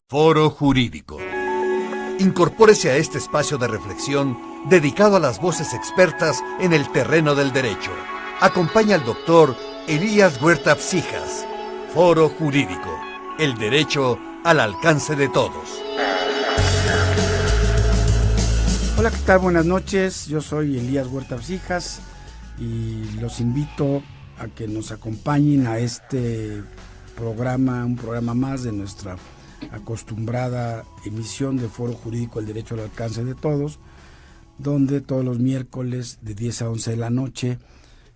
Foro Jurídico. Incorpórese a este espacio de reflexión dedicado a las voces expertas en el terreno del derecho. Acompaña al doctor Elías Huerta Psijas. Foro Jurídico. El derecho al alcance de todos. Hola, ¿qué tal? Buenas noches. Yo soy Elías Huerta Psijas y los invito a que nos acompañen a este programa, un programa más de nuestra acostumbrada emisión de Foro Jurídico, el derecho al alcance de todos, donde todos los miércoles de 10 a 11 de la noche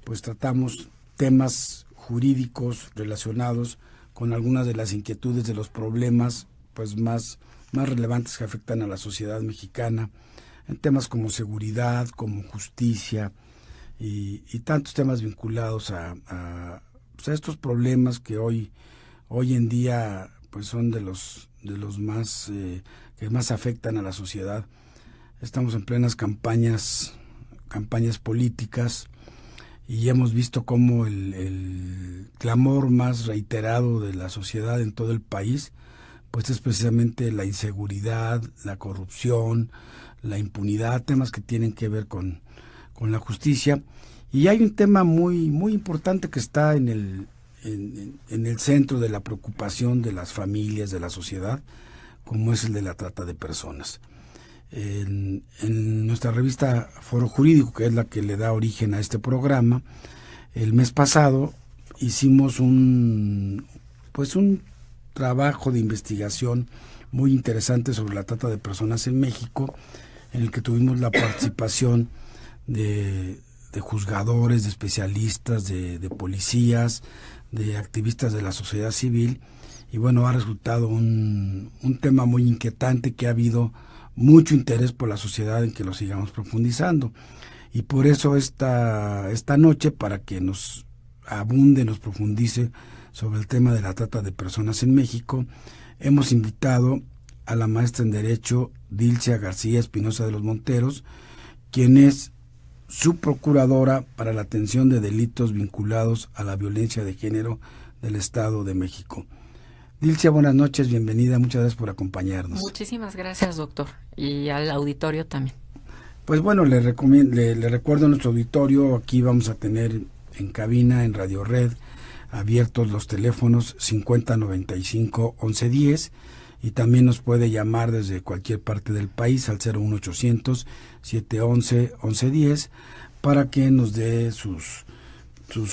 pues tratamos temas jurídicos relacionados con algunas de las inquietudes de los problemas pues más relevantes que afectan a la sociedad mexicana, en temas como seguridad, como justicia y tantos temas vinculados a estos problemas que hoy en día pues son de los más que más afectan a la sociedad. Estamos en plenas campañas políticas y hemos visto cómo el clamor más reiterado de la sociedad en todo el país pues es precisamente la inseguridad, la corrupción, la impunidad, temas que tienen que ver con la justicia. Y hay un tema muy importante que está en el centro de la preocupación de las familias, de la sociedad, como es el de la trata de personas. En nuestra revista Foro Jurídico, que es la que le da origen a este programa, el mes pasado hicimos un trabajo de investigación muy interesante sobre la trata de personas en México, en el que tuvimos la participación de juzgadores, de especialistas, de policías, de activistas de la sociedad civil, y bueno, ha resultado un tema muy inquietante, que ha habido mucho interés por la sociedad en que lo sigamos profundizando. Y por eso esta noche, para que nos abunde, nos profundice sobre el tema de la trata de personas en México, hemos invitado a la maestra en Derecho Dilcia García Espinosa de los Monteros, quien es subprocuradora para la atención de delitos vinculados a la violencia de género del Estado de México. Dilcia, buenas noches, bienvenida, muchas gracias por acompañarnos. Muchísimas gracias, doctor, y al auditorio también. Pues bueno, le recuerdo a nuestro auditorio, aquí vamos a tener en cabina, en Radio Red, abiertos los teléfonos 5095-1110, y también nos puede llamar desde cualquier parte del país al 01800-711-1110 para que nos dé sus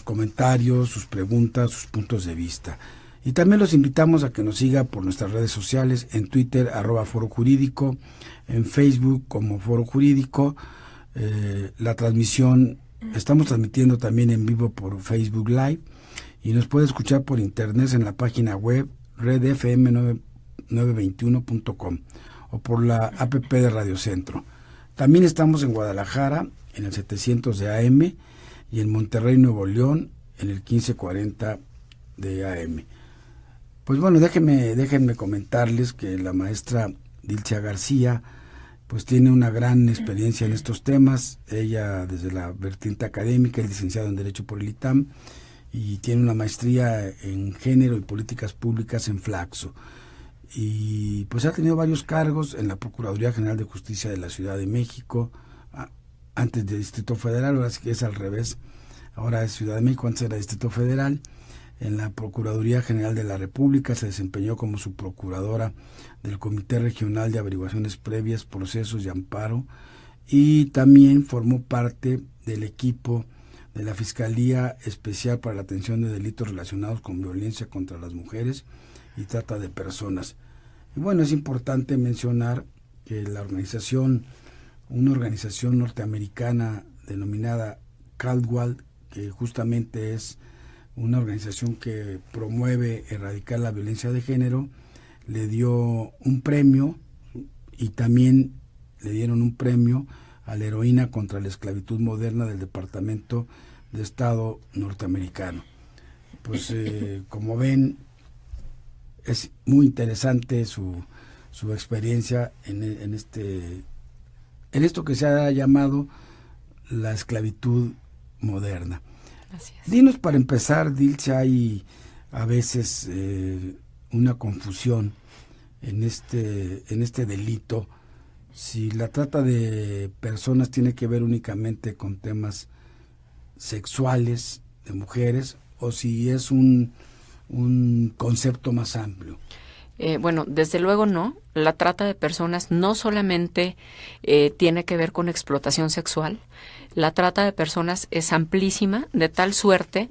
comentarios, sus preguntas, sus puntos de vista. Y también los invitamos a que nos siga por nuestras redes sociales, en Twitter, @Foro Jurídico, en Facebook como Foro Jurídico. La transmisión, estamos transmitiendo también en vivo por Facebook Live, y nos puede escuchar por internet en la página web redfm921.com o por la app de Radio Centro. También estamos en Guadalajara en el 700 de AM y en Monterrey, Nuevo León en el 1540 de AM. Pues bueno, déjenme comentarles que la maestra Dilcia García pues tiene una gran experiencia en estos temas. Ella, desde la vertiente académica, es licenciada en Derecho por el ITAM y tiene una maestría en Género y Políticas Públicas en Flaxo. Y pues ha tenido varios cargos en la Procuraduría General de Justicia de la Ciudad de México, antes de Distrito Federal, ahora sí que es al revés, ahora es Ciudad de México, antes era Distrito Federal. En la Procuraduría General de la República se desempeñó como subprocuradora del Comité Regional de Averiguaciones Previas, Procesos y Amparo, y también formó parte del equipo de la Fiscalía Especial para la Atención de Delitos Relacionados con Violencia contra las Mujeres y Trata de Personas. Y bueno, es importante mencionar que una organización norteamericana denominada CALDWAL, que justamente es una organización que promueve erradicar la violencia de género, le dio un premio, y también le dieron un premio a la heroína contra la esclavitud moderna del Departamento de Estado norteamericano. Pues como ven, es muy interesante su experiencia en esto que se ha llamado la esclavitud moderna. Así es. Dinos, para empezar, Dilcia, hay a veces una confusión en este delito, si la trata de personas tiene que ver únicamente con temas sexuales de mujeres o si es un concepto más amplio. Bueno, desde luego no. La trata de personas no solamente tiene que ver con explotación sexual. La trata de personas es amplísima, de tal suerte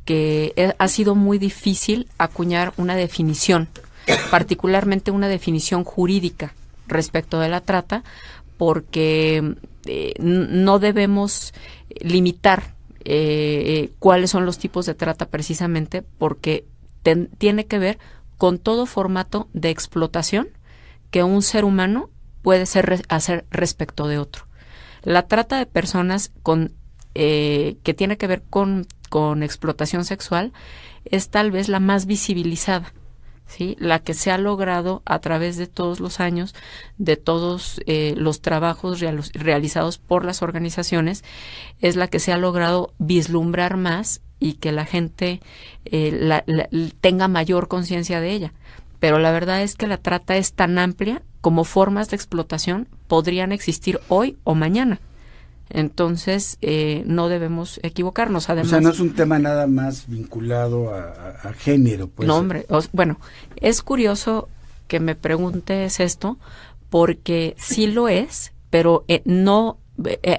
que ha sido muy difícil acuñar una definición, particularmente una definición jurídica respecto de la trata, porque no debemos limitar cuáles son los tipos de trata precisamente porque tiene que ver con todo formato de explotación que un ser humano puede hacer respecto de otro. La trata de personas que tiene que ver con explotación sexual es tal vez la más visibilizada, ¿sí? La que se ha logrado a través de todos los años, de todos los trabajos realizados por las organizaciones, es la que se ha logrado vislumbrar más y que la gente tenga mayor conciencia de ella. Pero la verdad es que la trata es tan amplia como formas de explotación podrían existir hoy o mañana. Entonces, no debemos equivocarnos. Además, o sea, no es un tema nada más vinculado a género, pues. No, hombre. Bueno, es curioso que me preguntes esto, porque sí lo es, pero no.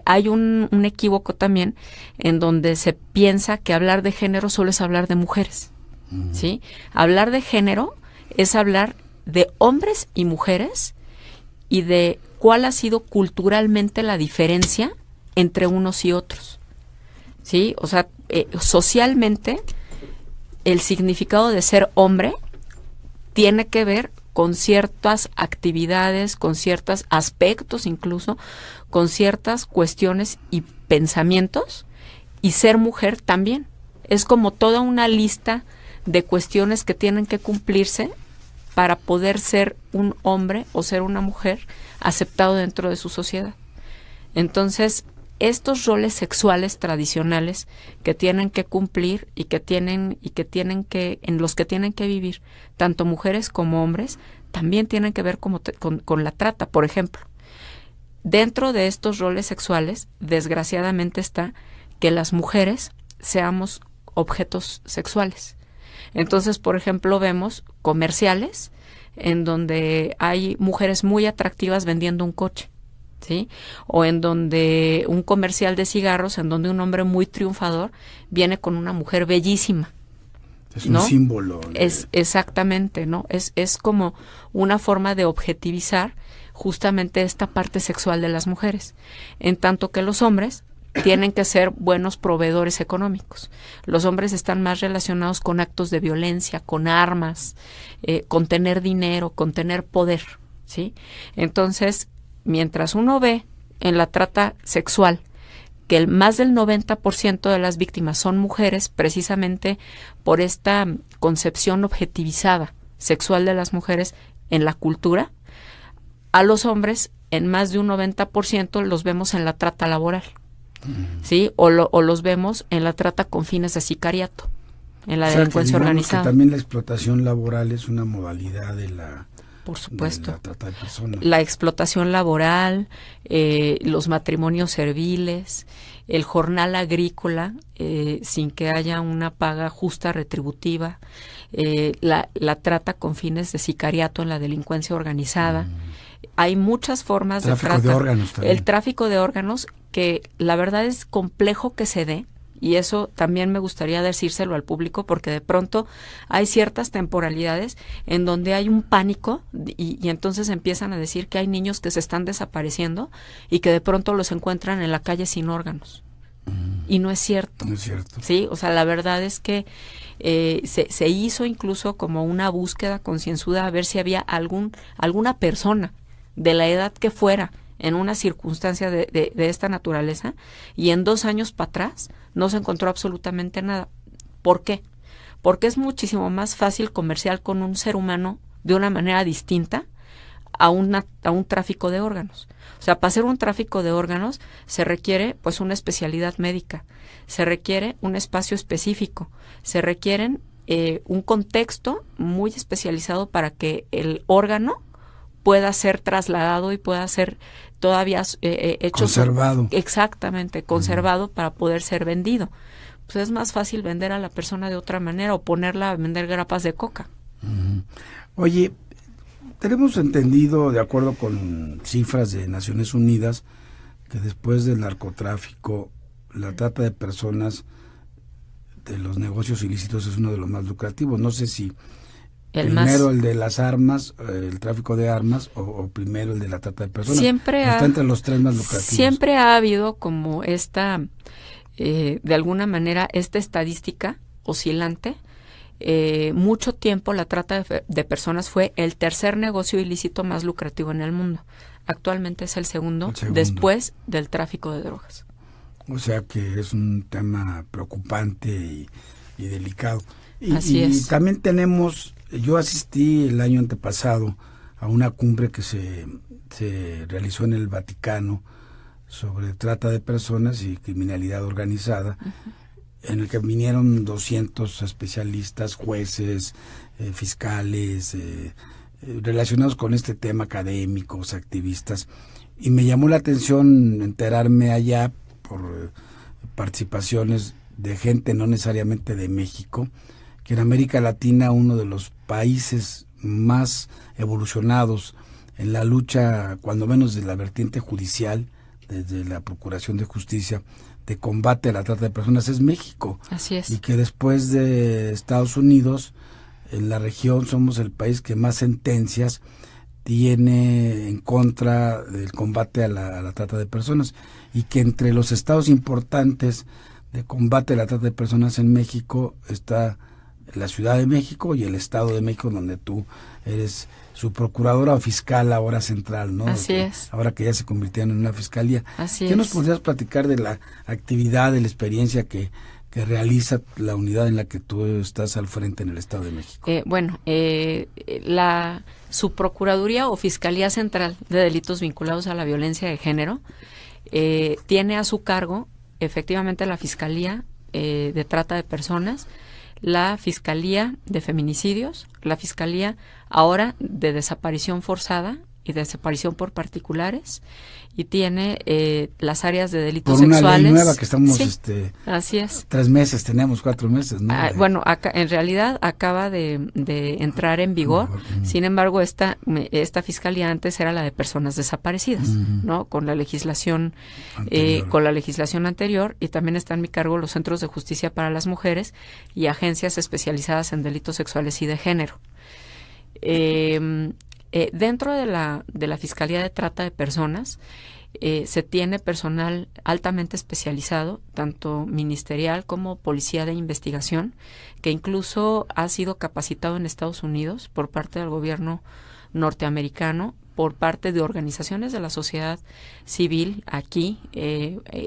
Hay un equívoco también en donde se piensa que hablar de género solo es hablar de mujeres, ¿sí? Hablar de género es hablar de hombres y mujeres y de cuál ha sido culturalmente la diferencia entre unos y otros, ¿sí? O sea, socialmente el significado de ser hombre tiene que ver con ciertas actividades, con ciertos aspectos incluso, con ciertas cuestiones y pensamientos, y ser mujer también. Es como toda una lista de cuestiones que tienen que cumplirse para poder ser un hombre o ser una mujer aceptado dentro de su sociedad. Entonces, estos roles sexuales tradicionales que tienen que cumplir y que tienen que en los que tienen que vivir tanto mujeres como hombres también tienen que ver con la trata. Por ejemplo, dentro de estos roles sexuales, desgraciadamente está que las mujeres seamos objetos sexuales. Entonces, por ejemplo, vemos comerciales en donde hay mujeres muy atractivas vendiendo un coche, ¿sí? O en donde un comercial de cigarros, en donde un hombre muy triunfador viene con una mujer bellísima. Es ¿no? un símbolo. Es exactamente, ¿no? Es como una forma de objetivizar justamente esta parte sexual de las mujeres, en tanto que los hombres tienen que ser buenos proveedores económicos. Los hombres están más relacionados con actos de violencia, con armas, con tener dinero, con tener poder, ¿sí? Entonces, mientras uno ve en la trata sexual que más del 90% de las víctimas son mujeres, precisamente por esta concepción objetivizada sexual de las mujeres en la cultura, a los hombres en más de un 90% los vemos en la trata laboral, ¿sí? O los vemos en la trata con fines de sicariato, en la delincuencia organizada. Que también la explotación laboral es una modalidad de la... Por supuesto. De la trata de personas. La explotación laboral, los matrimonios serviles, el jornal agrícola sin que haya una paga justa retributiva, la trata con fines de sicariato en la delincuencia organizada. Hay muchas formas de trata. De órganos también. El tráfico de órganos, que la verdad es complejo que se dé. Y eso también me gustaría decírselo al público, porque de pronto hay ciertas temporalidades en donde hay un pánico y entonces empiezan a decir que hay niños que se están desapareciendo y que de pronto los encuentran en la calle sin órganos. Y no es cierto. No es cierto. Sí, o sea, la verdad es que se hizo incluso como una búsqueda concienzuda a ver si había alguna persona de la edad que fuera en una circunstancia de esta naturaleza, y en 2 años para atrás no se encontró absolutamente nada. ¿Por qué? Porque es muchísimo más fácil comerciar con un ser humano de una manera distinta a un tráfico de órganos. O sea, para hacer un tráfico de órganos se requiere pues una especialidad médica, se requiere un espacio específico, se requieren un contexto muy especializado para que el órgano pueda ser trasladado y pueda ser todavía hecho conservado. Exactamente, conservado para poder ser vendido. Pues es más fácil vender a la persona de otra manera o ponerla a vender grapas de coca. Oye, tenemos entendido, de acuerdo con cifras de Naciones Unidas, que después del narcotráfico, la trata de personas de los negocios ilícitos es uno de los más lucrativos. No sé si primero el de las armas, el tráfico de armas, o primero el de la trata de personas. Está entre los tres más lucrativos. Siempre ha habido como esta, de alguna manera, esta estadística oscilante. Mucho tiempo la trata de personas fue el tercer negocio ilícito más lucrativo en el mundo. Actualmente es el segundo, después del tráfico de drogas. O sea que es un tema preocupante y delicado. Así es. Y también tenemos, yo asistí el año antepasado a una cumbre que se realizó en el Vaticano sobre trata de personas y criminalidad organizada, en el que vinieron 200 especialistas, jueces, fiscales, relacionados con este tema, académicos, activistas, y me llamó la atención enterarme allá por participaciones de gente no necesariamente de México, que en América Latina uno de los países más evolucionados en la lucha, cuando menos de la vertiente judicial, desde la Procuración de Justicia, de combate a la trata de personas, es México. Así es. Y que después de Estados Unidos, en la región somos el país que más sentencias tiene en contra del combate a la trata de personas, y que entre los estados importantes de combate a la trata de personas en México está la Ciudad de México y el Estado de México, donde tú eres su procuradora o fiscal ahora central, ¿no? Así es. Ahora que ya se convirtieron en una fiscalía. Así ¿Qué es. nos podrías platicar de la actividad, de la experiencia que realiza la unidad en la que tú estás al frente en el Estado de México? La Subprocuraduría o Fiscalía Central de Delitos Vinculados a la Violencia de Género tiene a su cargo efectivamente la Fiscalía de Trata de Personas, la Fiscalía de Feminicidios, la Fiscalía ahora de Desaparición Forzada y Desaparición por Particulares, y tiene las áreas de delitos sexuales. Por una ley nueva que estamos, sí, así es. 3 meses, tenemos 4 meses, ¿no? Bueno, en realidad acaba de entrar en vigor. Sin embargo, esta fiscalía antes era la de personas desaparecidas, ¿no? Con la legislación anterior, y también está en mi cargo los centros de justicia para las mujeres y agencias especializadas en delitos sexuales y de género. Dentro de la Fiscalía de Trata de Personas se tiene personal altamente especializado, tanto ministerial como policía de investigación, que incluso ha sido capacitado en Estados Unidos por parte del gobierno norteamericano, por parte de organizaciones de la sociedad civil aquí,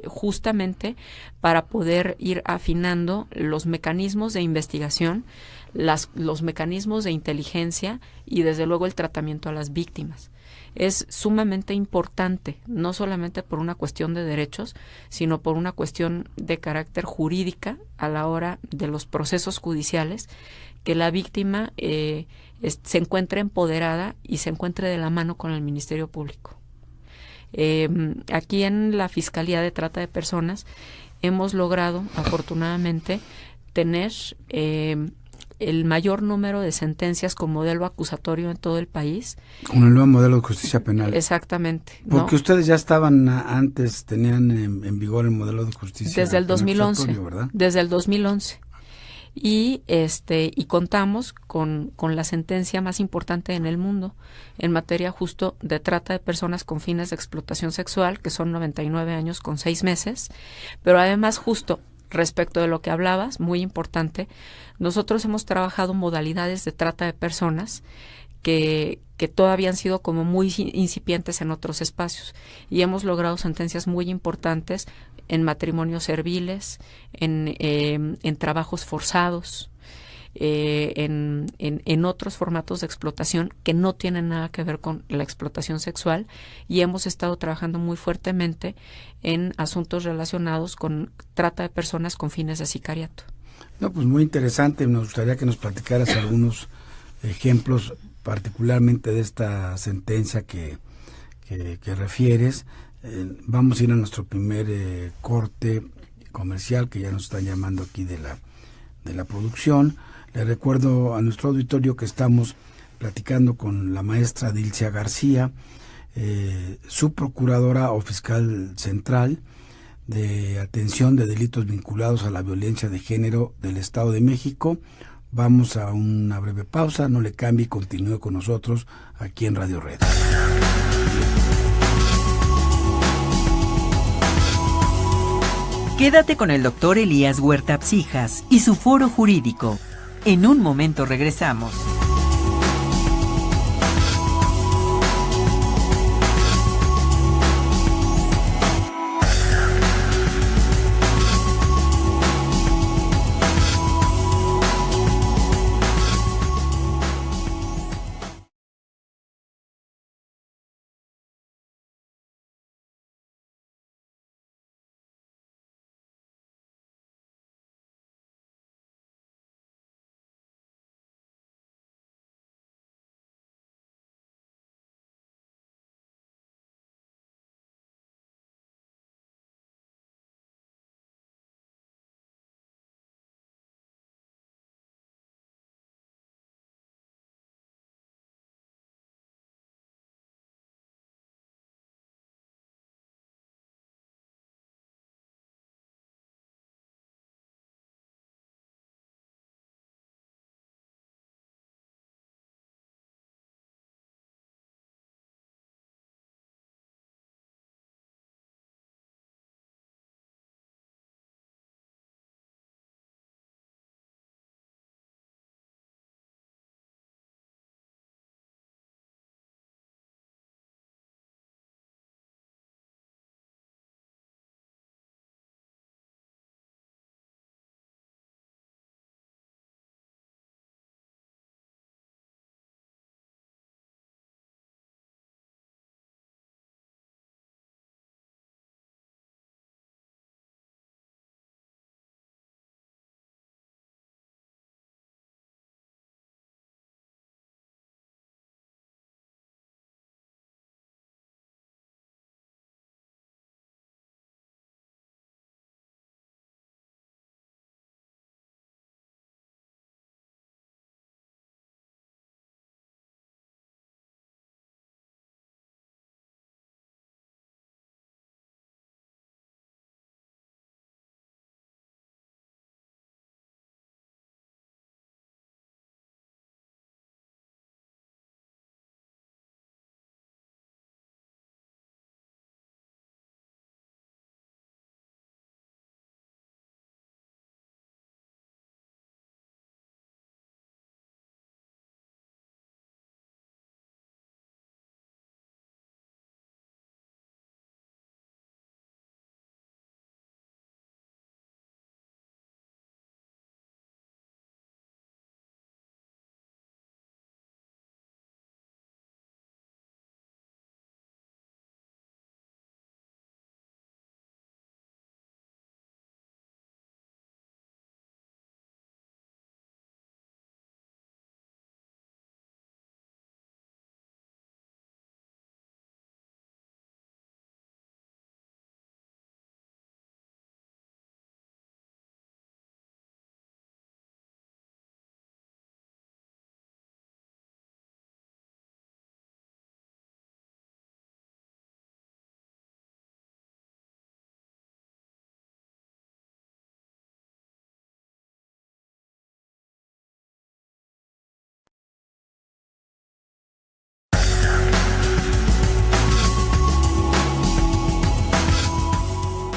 justamente para poder ir afinando los mecanismos de investigación, los mecanismos de inteligencia y desde luego el tratamiento a las víctimas. Es sumamente importante, no solamente por una cuestión de derechos, sino por una cuestión de carácter jurídica a la hora de los procesos judiciales, que la víctima se encuentre empoderada y se encuentre de la mano con el Ministerio Público. Aquí en la Fiscalía de Trata de Personas hemos logrado, afortunadamente, tener el mayor número de sentencias con modelo acusatorio en todo el país. Con el nuevo modelo de justicia penal. Exactamente. ¿no? Porque ustedes ya estaban antes, tenían en vigor el modelo de justicia desde el 2011, ¿verdad? Desde el 2011. Y contamos con la sentencia más importante en el mundo en materia justo de trata de personas con fines de explotación sexual, que son 99 años con 6 meses, pero además justo respecto de lo que hablabas, muy importante, nosotros hemos trabajado modalidades de trata de personas que todavía han sido como muy incipientes en otros espacios, y hemos logrado sentencias muy importantes en matrimonios serviles, en trabajos forzados, en otros formatos de explotación que no tienen nada que ver con la explotación sexual, y hemos estado trabajando muy fuertemente en asuntos relacionados con trata de personas con fines de sicariato. No, pues muy interesante. Me gustaría que nos platicaras algunos ejemplos, particularmente de esta sentencia que refieres. Vamos a ir a nuestro primer corte comercial, que ya nos están llamando aquí de la producción. Le recuerdo a nuestro auditorio que estamos platicando con la maestra Dilcia García, subprocuradora o fiscal central de atención de delitos vinculados a la violencia de género del Estado de México. Vamos a una breve pausa, no le cambie y continúe con nosotros aquí en Radio Red. Quédate con el doctor Elías Huerta Psijas y su foro jurídico. En un momento regresamos.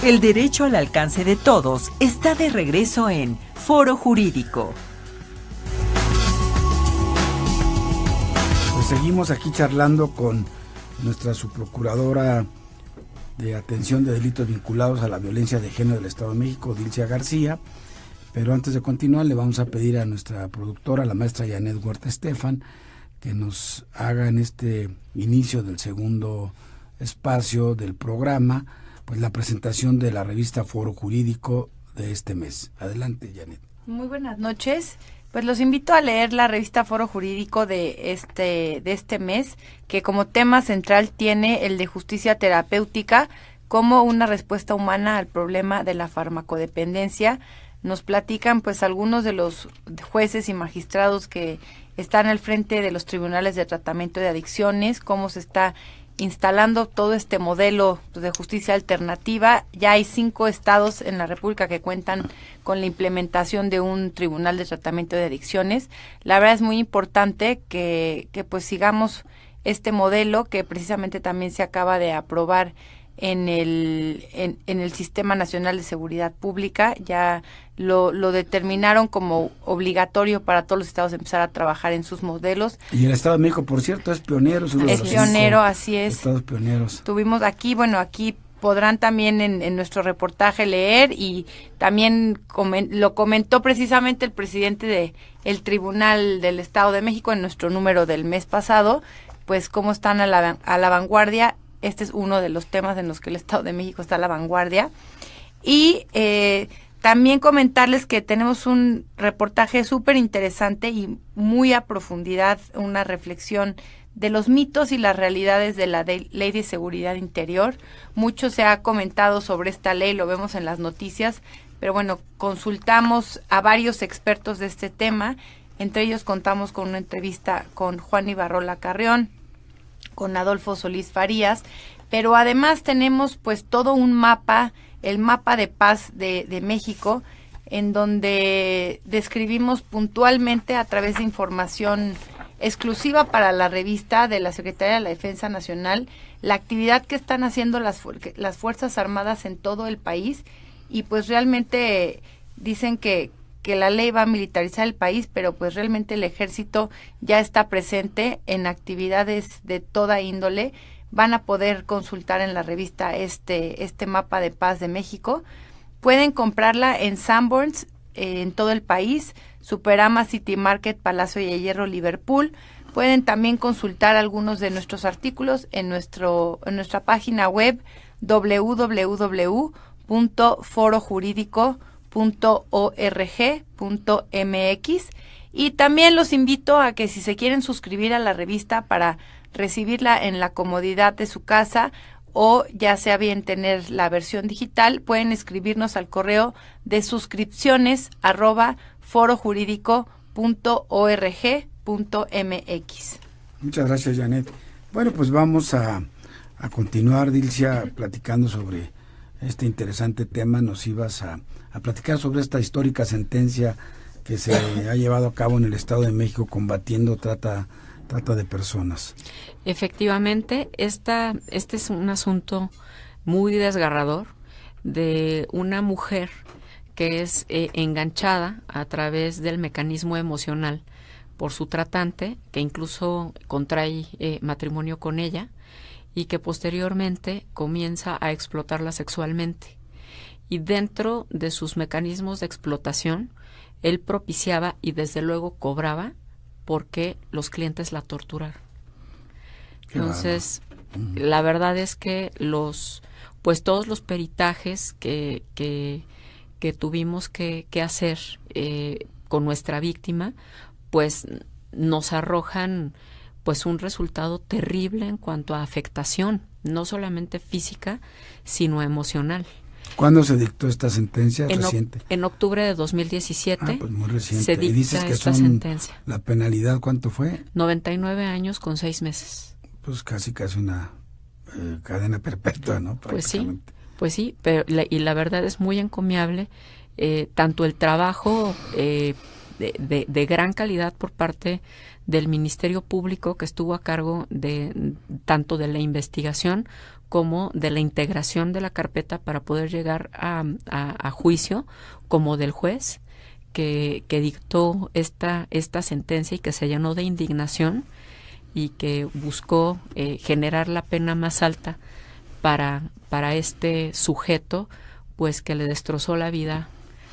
El derecho al alcance de todos está de regreso en Foro Jurídico. Pues seguimos aquí charlando con nuestra subprocuradora de atención de delitos vinculados a la violencia de género del Estado de México, Dilcia García. Pero antes de continuar, le vamos a pedir a nuestra productora, la maestra Janet Huerta Estefan, que nos haga en este inicio del segundo espacio del programa, pues la presentación de la revista Foro Jurídico de este mes. Adelante, Janet. Muy buenas noches. Pues los invito a leer la revista Foro Jurídico de este mes, que como tema central tiene el de justicia terapéutica como una respuesta humana al problema de la farmacodependencia. Nos platican pues algunos de los jueces y magistrados que están al frente de los tribunales de tratamiento de adicciones, cómo se está instalando todo este modelo de justicia alternativa. Ya hay 5 estados en la República que cuentan con la implementación de un tribunal de tratamiento de adicciones. La verdad es muy importante que pues sigamos este modelo que precisamente también se acaba de aprobar en el Sistema Nacional de Seguridad Pública. Ya lo determinaron como obligatorio para todos los estados empezar a trabajar en sus modelos. Y el Estado de México, por cierto, es pionero. Es pionero, así es. Estados pioneros. Tuvimos aquí podrán también en nuestro reportaje leer, y también lo comentó precisamente el presidente del Tribunal del Estado de México en nuestro número del mes pasado, pues cómo están a la vanguardia. Este es uno de los temas en los que el Estado de México está a la vanguardia. Y también comentarles que tenemos un reportaje súper interesante y muy a profundidad, una reflexión de los mitos y las realidades de la Ley de Seguridad Interior. Mucho se ha comentado sobre esta ley, lo vemos en las noticias, pero bueno, consultamos a varios expertos de este tema. Entre ellos contamos con una entrevista con Juan Ibarrola Carrión, con Adolfo Solís Farías, pero además tenemos pues todo un mapa, el mapa de paz de México, en donde describimos puntualmente a través de información exclusiva para la revista de la Secretaría de la Defensa Nacional la actividad que están haciendo las Fuerzas Armadas en todo el país, y pues realmente dicen que la ley va a militarizar el país, pero pues realmente el ejército ya está presente en actividades de toda índole. Van a poder consultar en la revista este mapa de paz de México. Pueden comprarla en Sanborns en todo el país, Superama, City Market, Palacio de Hierro, Liverpool. Pueden también consultar algunos de nuestros artículos en nuestra página web www.forojurídico.org.mx, y también los invito a que si se quieren suscribir a la revista para recibirla en la comodidad de su casa, o ya sea bien tener la versión digital, pueden escribirnos al correo de suscripciones@forojurídico.org.mx. Muchas gracias, Janet. Bueno, pues vamos a continuar, Dilcia, platicando sobre este interesante tema. Nos ibas a platicar sobre esta histórica sentencia que se ha llevado a cabo en el Estado de México combatiendo trata de personas. Efectivamente, este es un asunto muy desgarrador de una mujer que es enganchada a través del mecanismo emocional por su tratante, que incluso contrae matrimonio con ella, y que posteriormente comienza a explotarla sexualmente. Y dentro de sus mecanismos de explotación, él propiciaba y desde luego cobraba porque los clientes la torturaron. Entonces, la verdad es que todos los peritajes que tuvimos que hacer con nuestra víctima, pues nos arrojan pues un resultado terrible en cuanto a afectación, no solamente física, sino emocional. ¿Cuándo se dictó esta sentencia? ¿Reciente? En octubre de 2017. Pues muy reciente. Se dicta y dices que esta sentencia. La penalidad, ¿cuánto fue? 99 años con 6 meses. Pues casi una cadena perpetua, ¿no? Pues sí, pero la verdad es muy encomiable, tanto el trabajo de gran calidad por parte del Ministerio Público, que estuvo a cargo tanto de la investigación como de la integración de la carpeta para poder llegar a juicio, como del juez que dictó esta sentencia y que se llenó de indignación y que buscó generar la pena más alta para este sujeto, pues que le destrozó la vida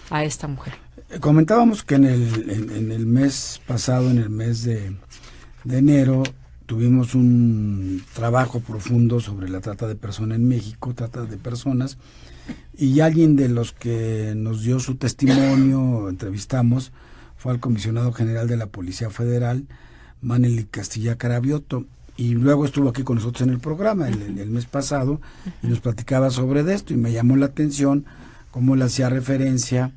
a esta mujer. Comentábamos que en el mes pasado, en el mes de enero, tuvimos un trabajo profundo sobre la trata de personas en México, trata de personas, y alguien de los que nos dio su testimonio, entrevistamos, fue al comisionado general de la Policía Federal, Manely Castilla Carabioto, y luego estuvo aquí con nosotros en el programa el mes pasado, y nos platicaba sobre esto, y me llamó la atención cómo le hacía referencia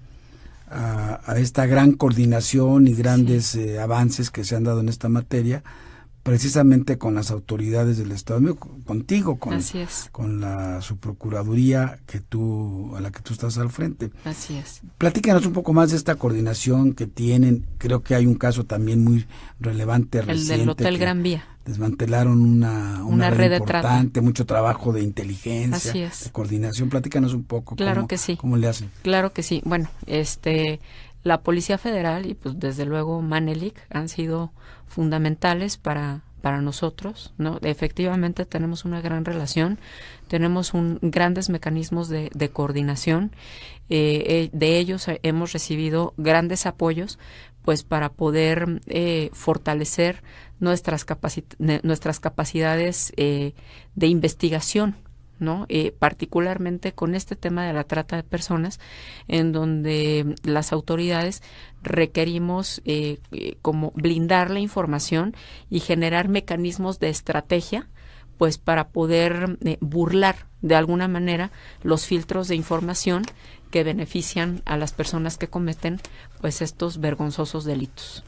a esta gran coordinación y grandes avances que se han dado en esta materia, precisamente con las autoridades del Estado de México, contigo, con la subprocuraduría a la que tú estás al frente. Así es. Platícanos un poco más de esta coordinación que tienen. Creo que hay un caso también muy relevante, reciente. El del Hotel Gran Vía. Desmantelaron una red importante, de mucho trabajo de inteligencia, de coordinación. Platícanos un poco. Claro que sí. ¿Cómo le hacen? Claro que sí. Bueno, la Policía Federal y pues desde luego Manely han sido fundamentales para nosotros, ¿no? Efectivamente tenemos una gran relación, tenemos grandes mecanismos de coordinación, de ellos hemos recibido grandes apoyos pues para poder fortalecer nuestras capacidades de investigación, ¿no? Particularmente con este tema de la trata de personas, en donde las autoridades requerimos como blindar la información y generar mecanismos de estrategia pues para poder burlar de alguna manera los filtros de información que benefician a las personas que cometen pues estos vergonzosos delitos.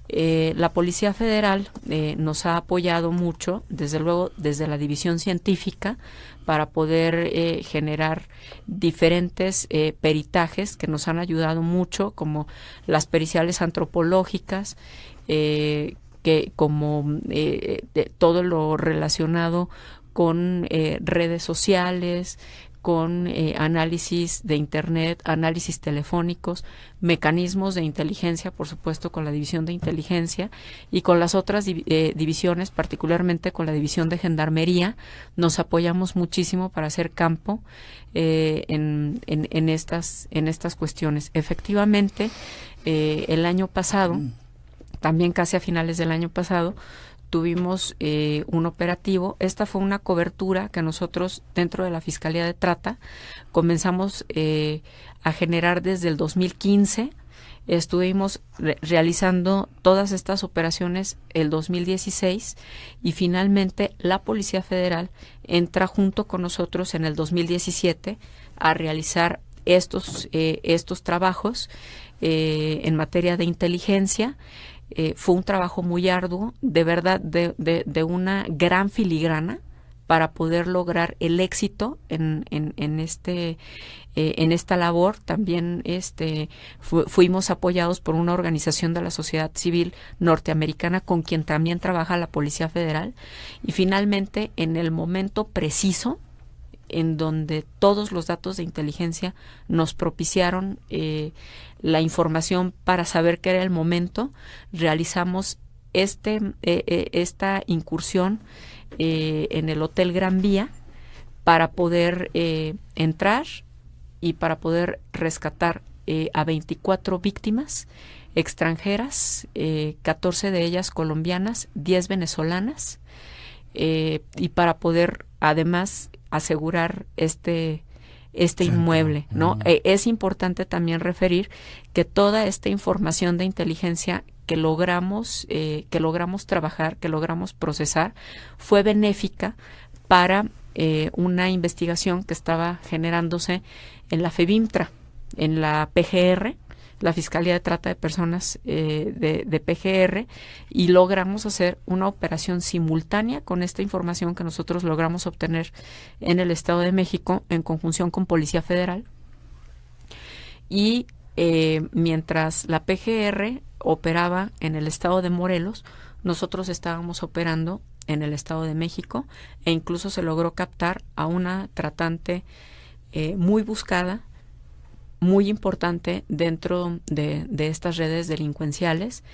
La Policía Federal nos ha apoyado mucho, desde luego desde la división científica, para poder generar diferentes peritajes que nos han ayudado mucho, como las periciales antropológicas, de todo lo relacionado con redes sociales, con análisis de Internet, análisis telefónicos, mecanismos de inteligencia, por supuesto, con la división de inteligencia y con las otras divisiones, particularmente con la división de gendarmería, nos apoyamos muchísimo para hacer campo en estas cuestiones. Efectivamente, el año pasado, también casi a finales del año pasado, tuvimos un operativo. Esta fue una cobertura que nosotros dentro de la Fiscalía de Trata comenzamos a generar desde el 2015. Estuvimos realizando todas estas operaciones el 2016 y finalmente la Policía Federal entra junto con nosotros en el 2017 a realizar estos trabajos en materia de inteligencia. Fue un trabajo muy arduo, de verdad, de una gran filigrana para poder lograr el éxito en esta labor. También fuimos apoyados por una organización de la sociedad civil norteamericana con quien también trabaja la Policía Federal, y finalmente en el momento preciso en donde todos los datos de inteligencia nos propiciaron la información para saber que era el momento, realizamos esta incursión en el Hotel Gran Vía para poder entrar y para poder rescatar a 24 víctimas extranjeras, 14 de ellas colombianas, 10 venezolanas, y para poder además asegurar este inmueble, ¿no? Es importante también referir que toda esta información de inteligencia que logramos trabajar, que logramos procesar, fue benéfica para una investigación que estaba generándose en la FEBIMTRA, en la PGR, la Fiscalía de Trata de Personas de PGR, y logramos hacer una operación simultánea con esta información que nosotros logramos obtener en el Estado de México en conjunción con Policía Federal. Y mientras la PGR operaba en el Estado de Morelos, nosotros estábamos operando en el Estado de México, e incluso se logró captar a una tratante muy buscada, muy importante dentro de estas redes delincuenciales.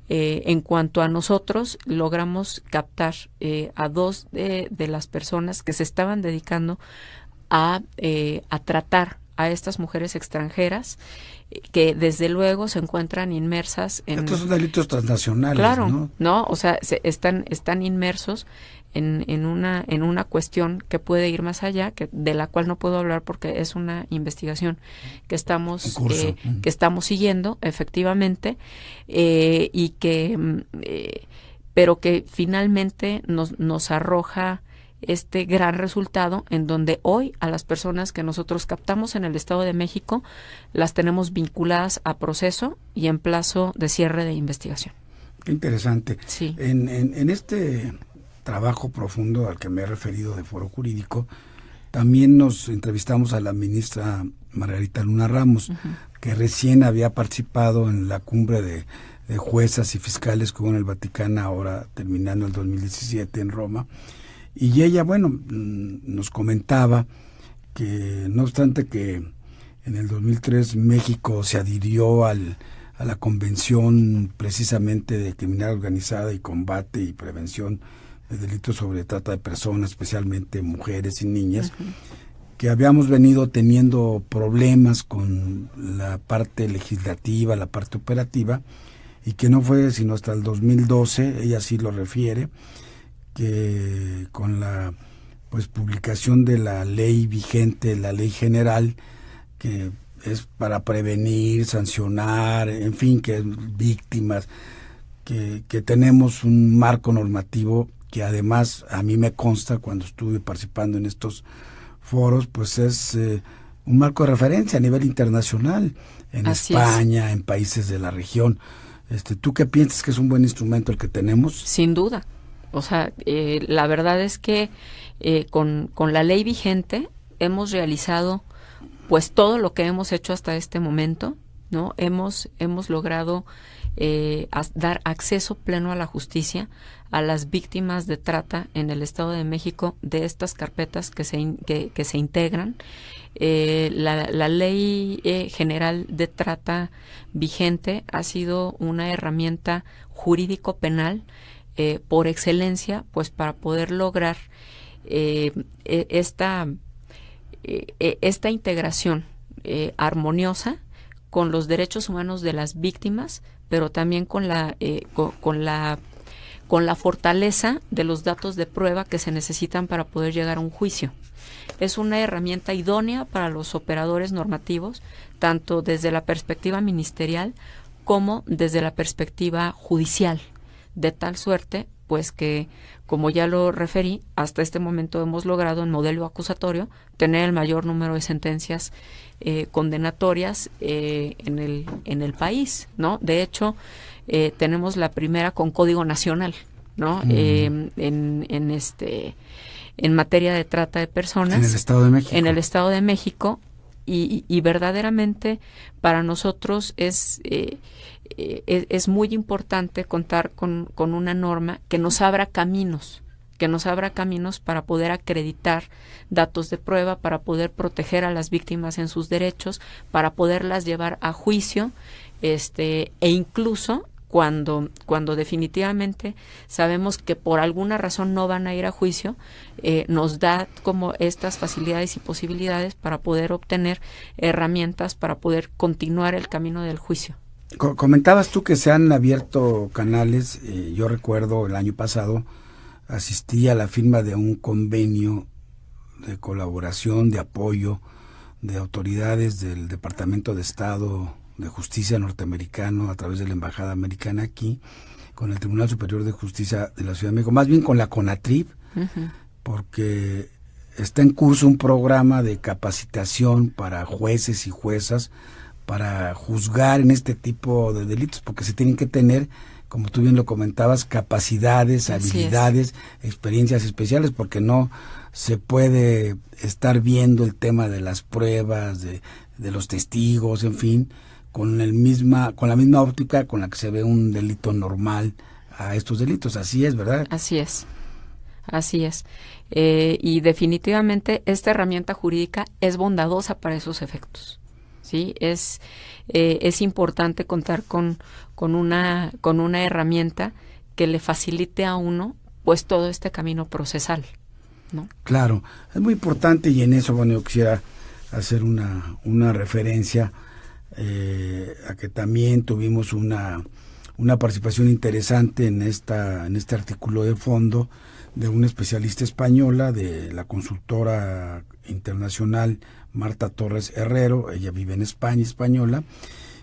En cuanto a nosotros, logramos captar a 2 de las personas que se estaban dedicando a tratar a estas mujeres extranjeras que desde luego se encuentran inmersas en... Estos son delitos transnacionales, claro, ¿no? O sea, están inmersos en una cuestión que puede ir más allá, de la cual no puedo hablar porque es una investigación que estamos siguiendo, efectivamente, y que pero que finalmente nos arroja este gran resultado en donde hoy a las personas que nosotros captamos en el Estado de México las tenemos vinculadas a proceso y en plazo de cierre de investigación. Qué interesante. Sí. En este trabajo profundo al que me he referido de Foro Jurídico, también nos entrevistamos a la ministra Margarita Luna Ramos, que recién había participado en la cumbre de juezas y fiscales que hubo en el Vaticano, ahora terminando el 2017 en Roma. Y ella, nos comentaba que no obstante que en el 2003 México se adhirió a la Convención precisamente de Criminalidad Organizada y Combate y Prevención de Delitos sobre Trata de Personas, especialmente mujeres y niñas, que habíamos venido teniendo problemas con la parte legislativa, la parte operativa, y que no fue sino hasta el 2012, ella sí lo refiere, que con la publicación de la ley vigente, la ley general, que es para prevenir, sancionar, en fin, que víctimas, que tenemos un marco normativo que además a mí me consta cuando estuve participando en estos foros, pues es un marco de referencia a nivel internacional, en Así España, en países de la región. ¿Tú qué piensas que es un buen instrumento el que tenemos? Sin duda. O sea, la verdad es que con la ley vigente hemos realizado pues todo lo que hemos hecho hasta este momento, ¿no? Hemos logrado dar acceso pleno a la justicia a las víctimas de trata en el Estado de México de estas carpetas que se integran. La ley general de trata vigente ha sido una herramienta jurídico-penal por excelencia, pues para poder lograr esta integración armoniosa con los derechos humanos de las víctimas, pero también con la fortaleza de los datos de prueba que se necesitan para poder llegar a un juicio. Es una herramienta idónea para los operadores normativos, tanto desde la perspectiva ministerial como desde la perspectiva judicial, de tal suerte pues que, como ya lo referí, hasta este momento hemos logrado en modelo acusatorio tener el mayor número de sentencias condenatorias en el país, ¿no? De hecho, tenemos la primera con código nacional, ¿no? En materia de trata de personas. En el Estado de México. En el Estado de México, y verdaderamente para nosotros es muy importante contar con una norma que nos abra caminos para poder acreditar datos de prueba, para poder proteger a las víctimas en sus derechos, para poderlas llevar a juicio, e incluso cuando definitivamente sabemos que por alguna razón no van a ir a juicio, nos da como estas facilidades y posibilidades para poder obtener herramientas para poder continuar el camino del juicio. Comentabas tú que se han abierto canales. Yo recuerdo el año pasado asistí a la firma de un convenio de colaboración, de apoyo de autoridades del Departamento de Estado de Justicia norteamericano a través de la Embajada Americana aquí, con el Tribunal Superior de Justicia de la Ciudad de México, más bien con la CONATRIP, porque está en curso un programa de capacitación para jueces y juezas para juzgar en este tipo de delitos, porque se tienen que tener, como tú bien lo comentabas, capacidades, habilidades, experiencias especiales, porque no se puede estar viendo el tema de las pruebas, de los testigos, en fin, con la misma óptica con la que se ve un delito normal a estos delitos. Así es, ¿verdad? Así es. Y definitivamente esta herramienta jurídica es bondadosa para esos efectos. Sí, es importante contar con una herramienta que le facilite a uno pues todo este camino procesal, ¿no? Claro, es muy importante, y en eso, yo quisiera hacer una referencia a que también tuvimos una participación interesante en este artículo de fondo de una especialista española de la consultora internacional Marta Torres Herrero. Ella vive en España, española,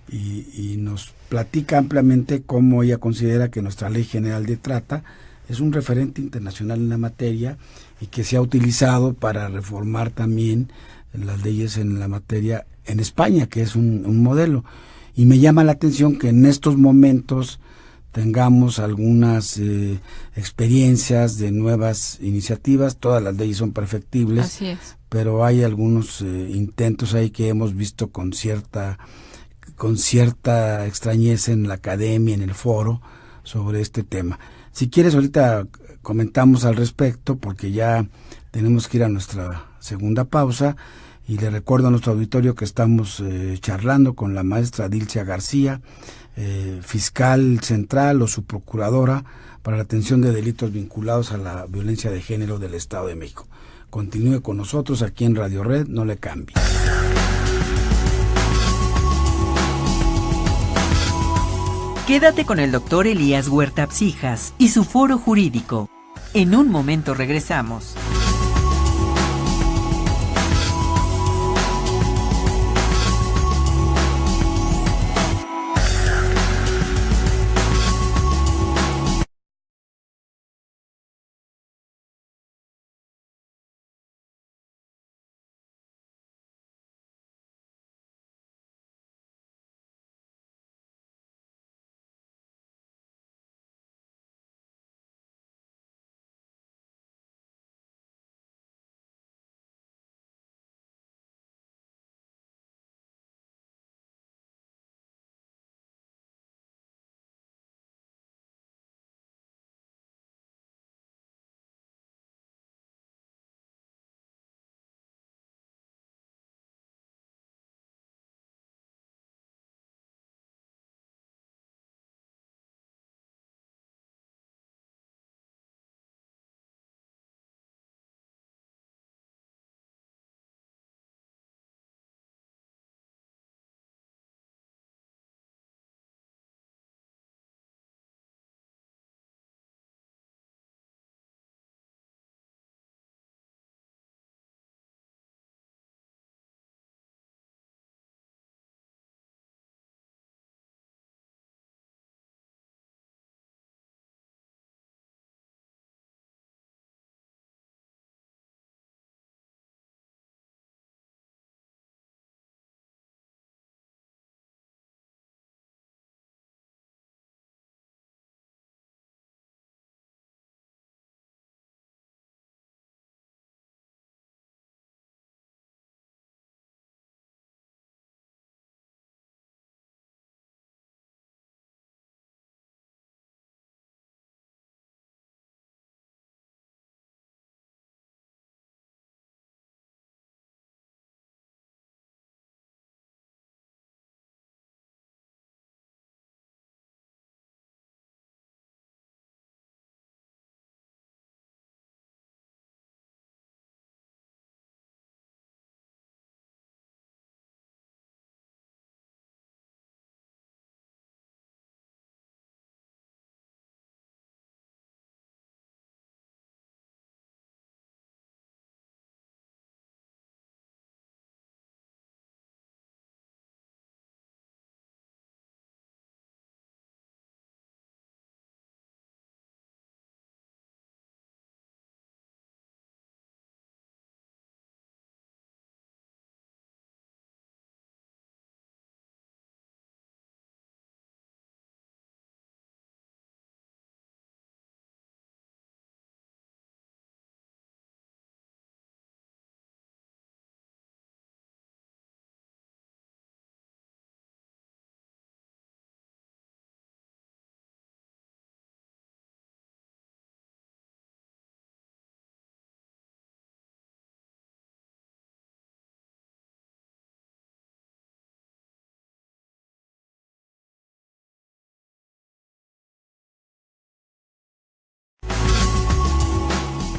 y nos platica ampliamente cómo ella considera que nuestra Ley General de Trata es un referente internacional en la materia y que se ha utilizado para reformar también las leyes en la materia en España, que es un modelo. Y me llama la atención que en estos momentos tengamos algunas experiencias de nuevas iniciativas. Todas las leyes son perfectibles. Así es. Pero hay algunos intentos ahí que hemos visto con cierta extrañeza en la academia, en el foro, sobre este tema. Si quieres, ahorita comentamos al respecto, porque ya tenemos que ir a nuestra segunda pausa, y le recuerdo a nuestro auditorio que estamos charlando con la maestra Dilcia García, fiscal central o subprocuradora para la atención de delitos vinculados a la violencia de género del Estado de México. Continúe con nosotros aquí en Radio Red, no le cambie. Quédate con el doctor Elías Huerta Psijas y su foro jurídico. En un momento regresamos.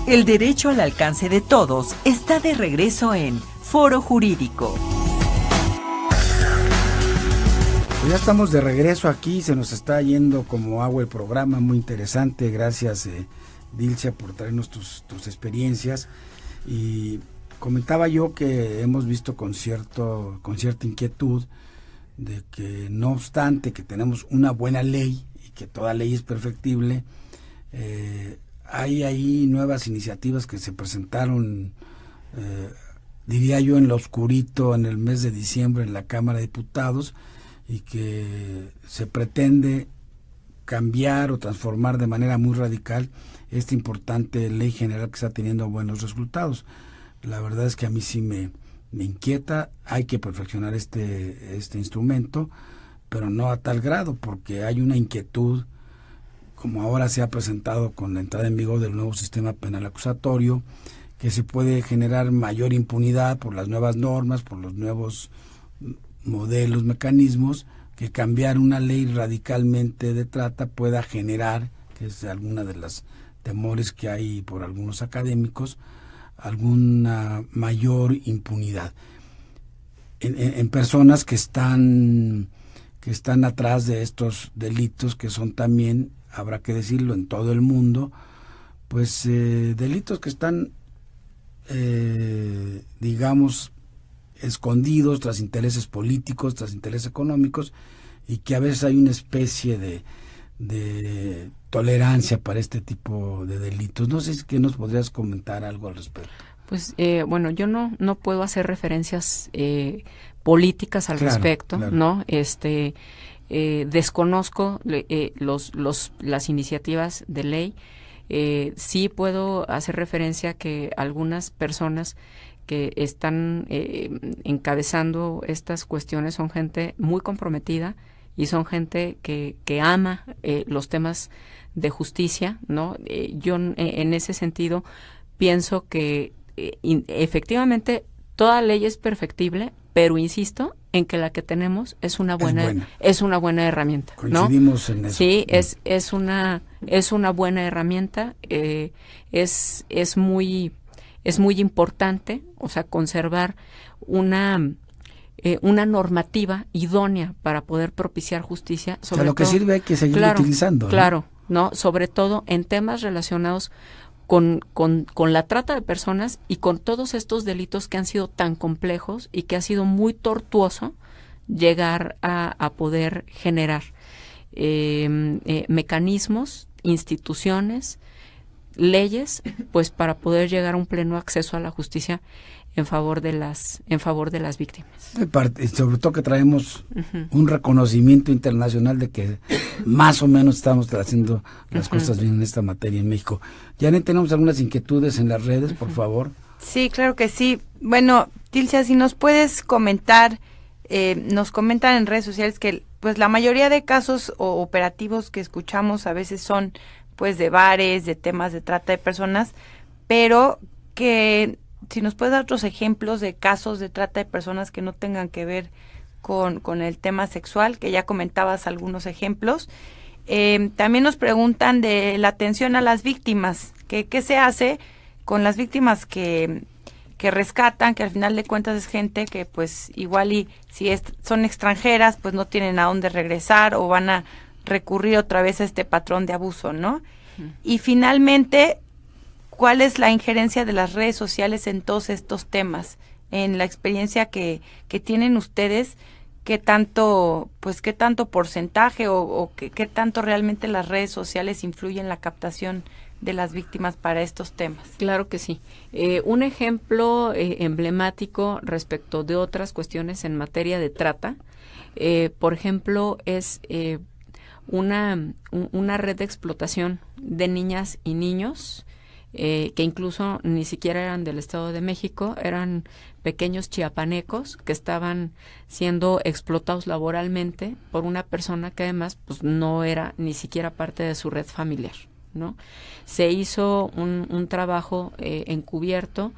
El derecho al alcance de todos está de regreso en Foro Jurídico. Pues ya estamos de regreso aquí, se nos está yendo como agua el programa, muy interesante. Gracias, Dilcia, por traernos tus experiencias. Y comentaba yo que hemos visto con cierta inquietud de que, no obstante que tenemos una buena ley y que toda ley es perfectible, hay ahí nuevas iniciativas que se presentaron, diría yo, en lo oscurito en el mes de diciembre en la Cámara de Diputados, y que se pretende cambiar o transformar de manera muy radical esta importante ley general que está teniendo buenos resultados. La verdad es que a mí sí me inquieta. Hay que perfeccionar este instrumento, pero no a tal grado, porque hay una inquietud, como ahora se ha presentado con la entrada en vigor del nuevo sistema penal acusatorio, que se puede generar mayor impunidad por las nuevas normas, por los nuevos modelos, mecanismos, que cambiar una ley radicalmente de trata pueda generar, que es alguna de las temores que hay por algunos académicos, alguna mayor impunidad en personas que están atrás de estos delitos, que son también, habrá que decirlo, en todo el mundo, pues delitos que están digamos escondidos tras intereses políticos, tras intereses económicos, y que a veces hay una especie de tolerancia para este tipo de delitos. No sé si que nos podrías comentar algo al respecto. Pues bueno, yo no puedo hacer referencias políticas al respecto, claro. ¿No? Desconozco las iniciativas de ley. Sí puedo hacer referencia que algunas personas que están encabezando estas cuestiones son gente muy comprometida y son gente que ama los temas de justicia, ¿no? Yo en ese sentido pienso que efectivamente toda ley es perfectible, pero insisto en que la que tenemos es una buena herramienta, ¿no? Coincidimos en eso. Sí, es una buena herramienta, es muy importante, o sea, conservar una normativa idónea para poder propiciar justicia. Sobre lo que sirve hay que seguir utilizando. Claro, ¿no? Sobre todo en temas relacionados con la trata de personas y con todos estos delitos que han sido tan complejos y que ha sido muy tortuoso llegar a poder generar mecanismos, instituciones, leyes, pues para poder llegar a un pleno acceso a la justicia en favor de las víctimas. Y sobre todo que traemos un reconocimiento internacional de que más o menos estamos haciendo las cosas bien en esta materia en México. Janet, tenemos algunas inquietudes en las redes, por favor. Sí, claro que sí. Bueno, Dilcia, si nos puedes comentar, nos comentan en redes sociales que pues la mayoría de casos o operativos que escuchamos a veces son pues de bares, de temas de trata de personas, pero que si nos puedes dar otros ejemplos de casos de trata de personas que no tengan que ver con el tema sexual, que ya comentabas algunos ejemplos. También nos preguntan de la atención a las víctimas, ¿qué se hace con las víctimas que rescatan, que al final de cuentas es gente que pues igual y si son extranjeras, pues no tienen a dónde regresar o van a recurrir otra vez a este patrón de abuso, ¿no? Y finalmente, ¿cuál es la injerencia de las redes sociales en todos estos temas? En la experiencia que tienen ustedes, ¿qué tanto porcentaje o qué tanto realmente las redes sociales influyen en la captación de las víctimas para estos temas? Claro que sí. Un ejemplo emblemático respecto de otras cuestiones en materia de trata, por ejemplo, es una red de explotación de niñas y niños que incluso ni siquiera eran del Estado de México, eran pequeños chiapanecos que estaban siendo explotados laboralmente por una persona que además pues no era ni siquiera parte de su red familiar, ¿no? Se hizo un trabajo encubierto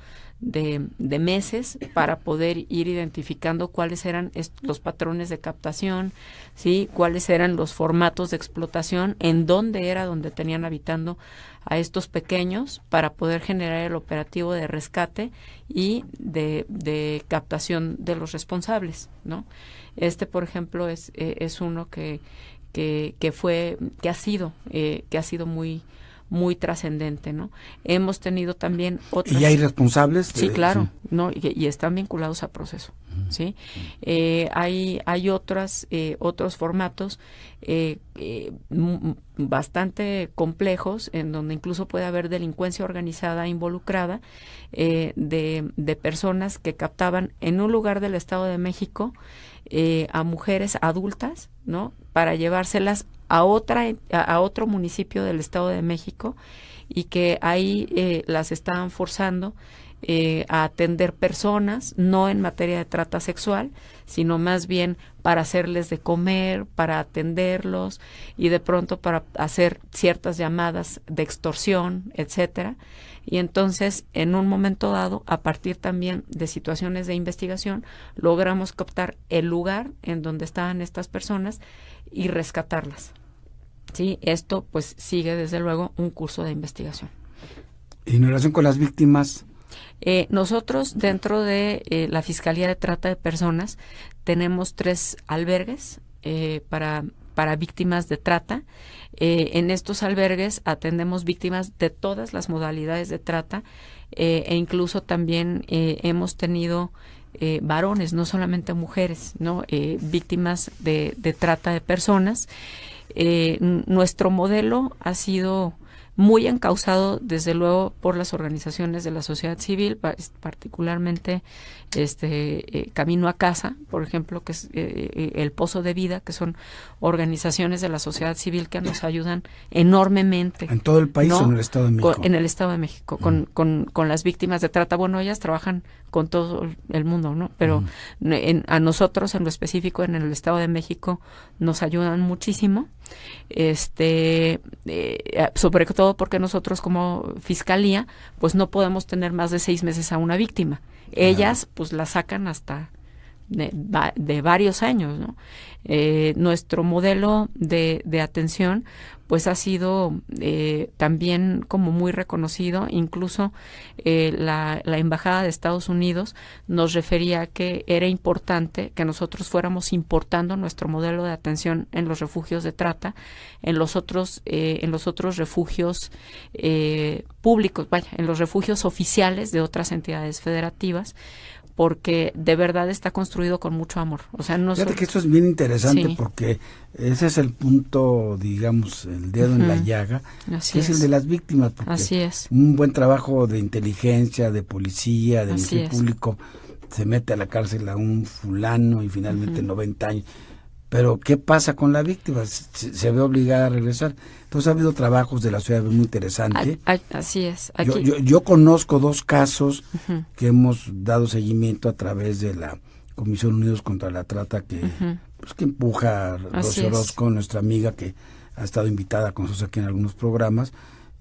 de meses para poder ir identificando cuáles eran los patrones de captación, ¿sí? Cuáles eran los formatos de explotación, en dónde era donde tenían habitando a estos pequeños, para poder generar el operativo de rescate y de captación de los responsables, ¿no? Por ejemplo, es uno que ha sido muy trascendente, ¿no? Hemos tenido también otros. ¿Y hay responsables? Sí, claro, sí. ¿No? Y están vinculados a proceso, ¿sí? Hay otros formatos bastante complejos, en donde incluso puede haber delincuencia organizada involucrada, de personas que captaban en un lugar del Estado de México a mujeres adultas, ¿no? Para llevárselas a otro municipio del Estado de México, y que ahí las estaban forzando a atender personas, no en materia de trata sexual, sino más bien para hacerles de comer, para atenderlos, y de pronto para hacer ciertas llamadas de extorsión, etcétera. Y entonces, en un momento dado, a partir también de situaciones de investigación, logramos captar el lugar en donde estaban estas personas y rescatarlas. Sí, esto pues sigue desde luego un curso de investigación. ¿Y en relación con las víctimas? Nosotros, dentro de la Fiscalía de Trata de Personas, tenemos 3 albergues para víctimas de trata. En estos albergues atendemos víctimas de todas las modalidades de trata, e incluso también hemos tenido varones, no solamente mujeres, ¿no? Víctimas de trata de personas. Nuestro modelo ha sido muy encauzado, desde luego, por las organizaciones de la sociedad civil, particularmente Camino a Casa, por ejemplo, que es el Pozo de Vida, que son organizaciones de la sociedad civil que nos ayudan enormemente. ¿En todo el país, ¿no? O en el Estado de México? En el Estado de México, con las víctimas de trata. Bueno, ellas trabajan con todo el mundo, ¿no? Pero a nosotros, en lo específico, en el Estado de México, nos ayudan muchísimo. Sobre todo porque nosotros, como Fiscalía, pues no podemos tener más de 6 meses a una víctima. Ellas pues la sacan hasta de varios años, ¿no? Nuestro modelo de atención pues ha sido también como muy reconocido. Incluso la Embajada de Estados Unidos nos refería que era importante que nosotros fuéramos importando nuestro modelo de atención en los refugios de trata, en los otros refugios públicos, en los refugios oficiales de otras entidades federativas, porque de verdad está construido con mucho amor. O sea, fíjate que esto es bien interesante, sí, porque ese es el punto, digamos, el dedo en la llaga, que es el de las víctimas, porque así es. Un buen trabajo de inteligencia, de policía, de ministerio público, se mete a la cárcel a un fulano y finalmente 90 años. Pero ¿qué pasa con la víctima? Se ve obligada a regresar. Entonces ha habido trabajos de la ciudad muy interesantes. Así es. Aquí. Yo conozco 2 casos que hemos dado seguimiento a través de la Comisión Unidos contra la Trata, que empuja a Rocío Orozco, nuestra amiga, que ha estado invitada con nosotros aquí en algunos programas.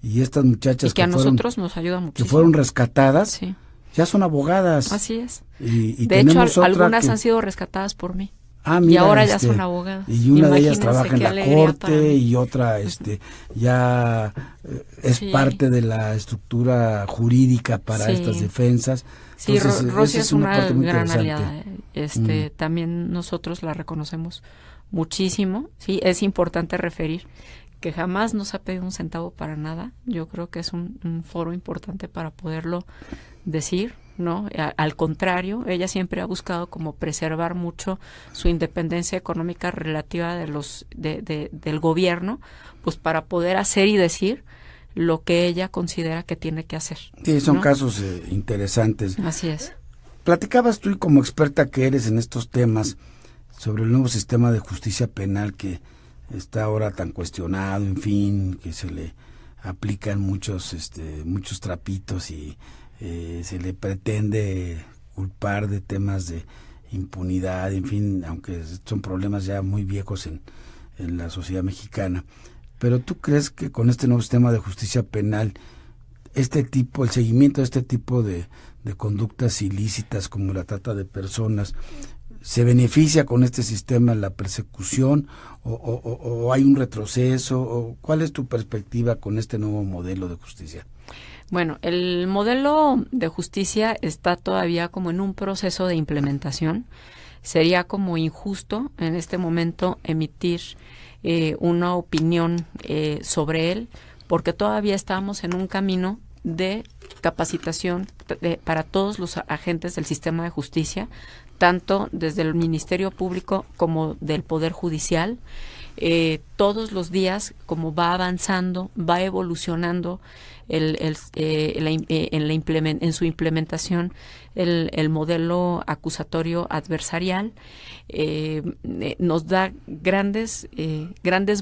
Y estas muchachas y que a nosotros nos ayuda muchísimo, que fueron rescatadas, ya son abogadas. Así es. Y de hecho, algunas han sido rescatadas por mí. Mira, y ahora ya son abogadas. Y una de ellas trabaja en la corte y otra ya es parte de la estructura jurídica para estas defensas. Sí, Rosy es una gran aliada. También nosotros la reconocemos muchísimo. Sí, es importante referir que jamás nos ha pedido un centavo para nada. Yo creo que es un foro importante para poderlo decir, ¿no? Al contrario, ella siempre ha buscado como preservar mucho su independencia económica relativa del gobierno, pues para poder hacer y decir lo que ella considera que tiene que hacer. Sí, son casos interesantes. Así es. Platicabas tú, y como experta que eres en estos temas, sobre el nuevo sistema de justicia penal que está ahora tan cuestionado, en fin, que se le aplican muchos trapitos y se le pretende culpar de temas de impunidad, en fin, aunque son problemas ya muy viejos en la sociedad mexicana. Pero ¿tú crees que con este nuevo sistema de justicia penal, el seguimiento de este tipo de de conductas ilícitas como la trata de personas. ¿Se beneficia con este sistema la persecución o hay un retroceso? ¿O cuál es tu perspectiva con este nuevo modelo de justicia? Bueno, el modelo de justicia está todavía como en un proceso de implementación. Sería como injusto en este momento emitir una opinión sobre él, porque todavía estamos en un camino de capacitación para todos los agentes del sistema de justicia, tanto desde el Ministerio Público como del Poder Judicial. Todos los días, como va avanzando, va evolucionando en su implementación el modelo acusatorio adversarial, nos da grandes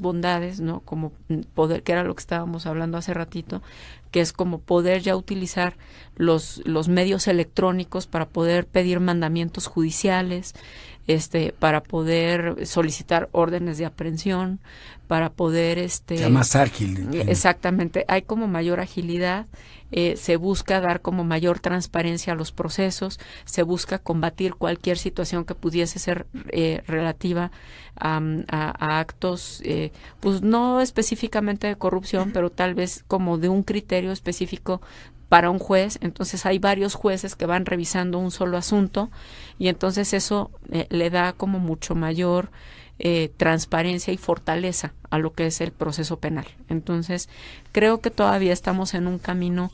bondades, ¿no? Como poder, que era lo que estábamos hablando hace ratito, que es como poder ya utilizar los medios electrónicos para poder pedir mandamientos judiciales, para poder solicitar órdenes de aprehensión, para poder sea más ágil. Exactamente, hay como mayor agilidad, se busca dar como mayor transparencia a los procesos, se busca combatir cualquier situación que pudiese ser relativa a actos, pues no específicamente de corrupción, pero tal vez como de un criterio específico para un juez. Entonces hay varios jueces que van revisando un solo asunto y entonces eso le da como mucho mayor transparencia y fortaleza a lo que es el proceso penal. Entonces creo que todavía estamos en un camino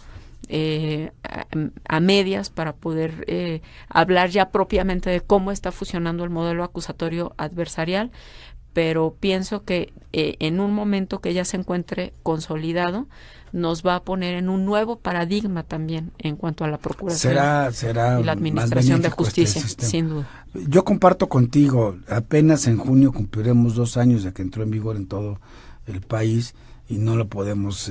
a medias para poder hablar ya propiamente de cómo está funcionando el modelo acusatorio adversarial, pero pienso que en un momento que ya se encuentre consolidado, nos va a poner en un nuevo paradigma también en cuanto a la procuración será y la administración de justicia, sin duda. Yo comparto contigo, apenas en junio cumpliremos 2 años de que entró en vigor en todo el país y no lo podemos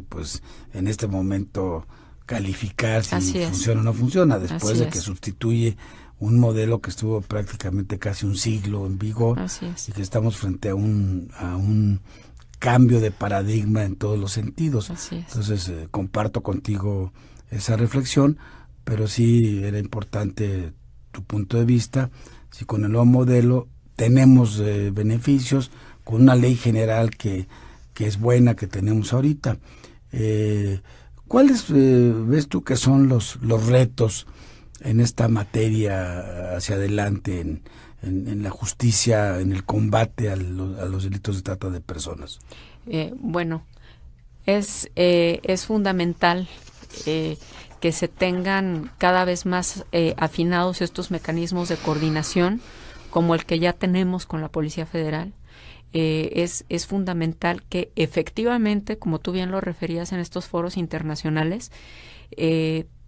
pues en este momento calificar si funciona o no funciona, después de que sustituye un modelo que estuvo prácticamente casi un siglo en vigor y que estamos frente a un cambio de paradigma en todos los sentidos. Entonces comparto contigo esa reflexión, pero sí era importante tu punto de vista. Si con el nuevo modelo tenemos beneficios, con una ley general que es buena que tenemos ahorita, ¿cuáles ves tú que son los retos en esta materia hacia adelante en la justicia, en el combate a los delitos de trata de personas? Bueno, es fundamental que se tengan cada vez más afinados estos mecanismos de coordinación, como el que ya tenemos con la Policía Federal. Es fundamental que efectivamente, como tú bien lo referías en estos foros internacionales,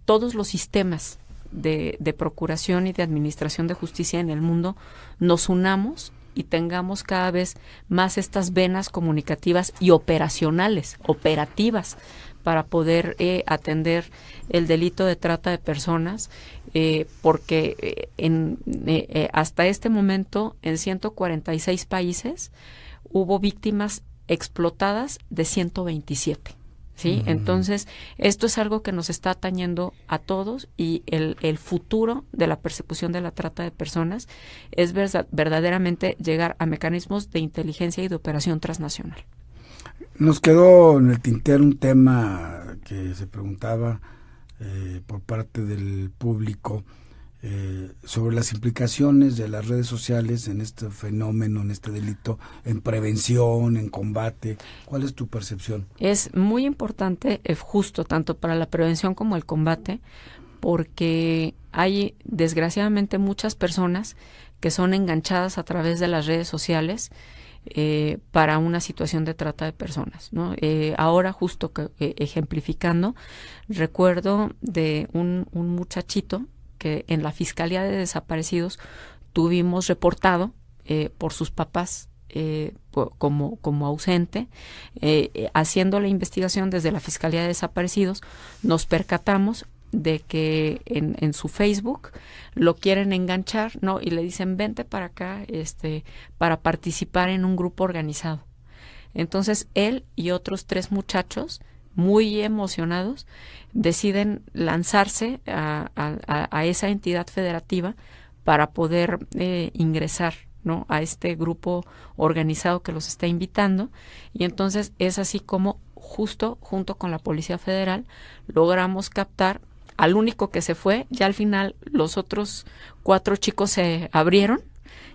todos los sistemas de procuración y de administración de justicia en el mundo nos unamos y tengamos cada vez más estas venas comunicativas y operativas para poder atender el delito de trata de personas, porque hasta este momento en 146 países hubo víctimas explotadas de 127. ¿Sí? Entonces, esto es algo que nos está atañendo a todos y el futuro de la persecución de la trata de personas es verdaderamente llegar a mecanismos de inteligencia y de operación transnacional. Nos quedó en el tintero un tema que se preguntaba por parte del público sobre las implicaciones de las redes sociales en este fenómeno, en este delito, en prevención, en combate. ¿Cuál es tu percepción? Es muy importante, justo tanto para la prevención como el combate, porque hay desgraciadamente muchas personas que son enganchadas a través de las redes sociales para una situación de trata de personas, ¿no? Ahora justo ejemplificando, recuerdo de un muchachito que en la Fiscalía de Desaparecidos tuvimos reportado por sus papás como ausente. Haciendo la investigación desde la Fiscalía de Desaparecidos, nos percatamos de que en su Facebook lo quieren enganchar, ¿no? Y le dicen, vente para acá para participar en un grupo organizado. Entonces, él y otros 3 muchachos muy emocionados, deciden lanzarse a esa entidad federativa para poder ingresar, ¿no?, a este grupo organizado que los está invitando. Y entonces es así como justo junto con la Policía Federal logramos captar al único que se fue. Ya al final los otros 4 chicos se abrieron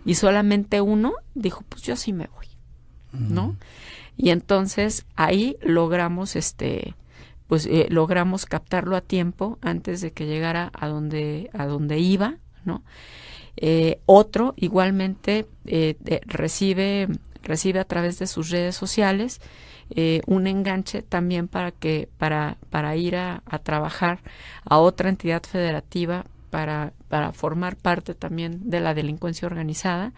y solamente uno dijo, pues yo sí me voy, ¿no? Y entonces ahí logramos logramos captarlo a tiempo antes de que llegara a donde iba, ¿no? Otro igualmente recibe a través de sus redes sociales un enganche también para ir a trabajar a otra entidad federativa para formar parte también de la delincuencia organizada.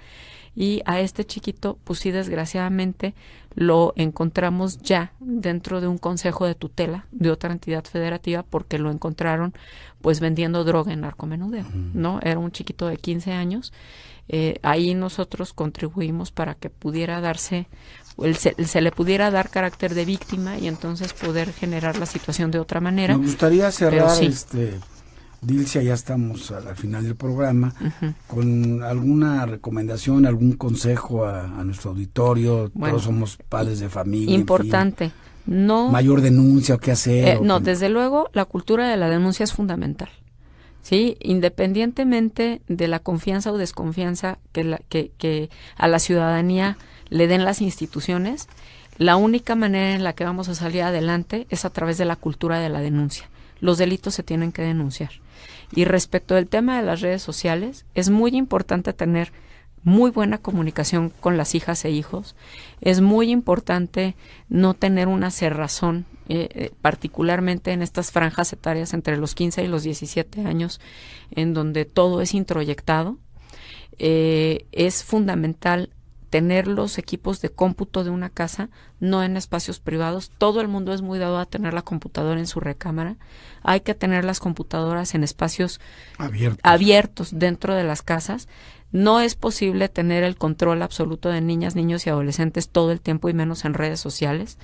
Y a este chiquito, pues sí, desgraciadamente lo encontramos ya dentro de un consejo de tutela de otra entidad federativa, porque lo encontraron pues vendiendo droga en narcomenudeo, ¿no? Era un chiquito de 15 años. Ahí nosotros contribuimos para que pudiera darse, se le pudiera dar carácter de víctima y entonces poder generar la situación de otra manera. Me gustaría cerrar, sí. Dilcia, ya estamos al final del programa, con alguna recomendación, algún consejo a nuestro auditorio. Bueno, todos somos padres de familia. Importante. En fin. No, mayor denuncia o qué hacer. No, desde luego la cultura de la denuncia es fundamental. Sí, independientemente de la confianza o desconfianza que a la ciudadanía le den las instituciones, la única manera en la que vamos a salir adelante es a través de la cultura de la denuncia. Los delitos se tienen que denunciar. Y respecto del tema de las redes sociales, es muy importante tener muy buena comunicación con las hijas e hijos. Es muy importante no tener una cerrazón, particularmente en estas franjas etarias entre los 15 y los 17 años, en donde todo es introyectado. Es fundamental tener los equipos de cómputo de una casa, no en espacios privados. Todo el mundo es muy dado a tener la computadora en su recámara. Hay que tener las computadoras en espacios abiertos dentro de las casas. No es posible tener el control absoluto de niñas, niños y adolescentes todo el tiempo, y menos en redes sociales,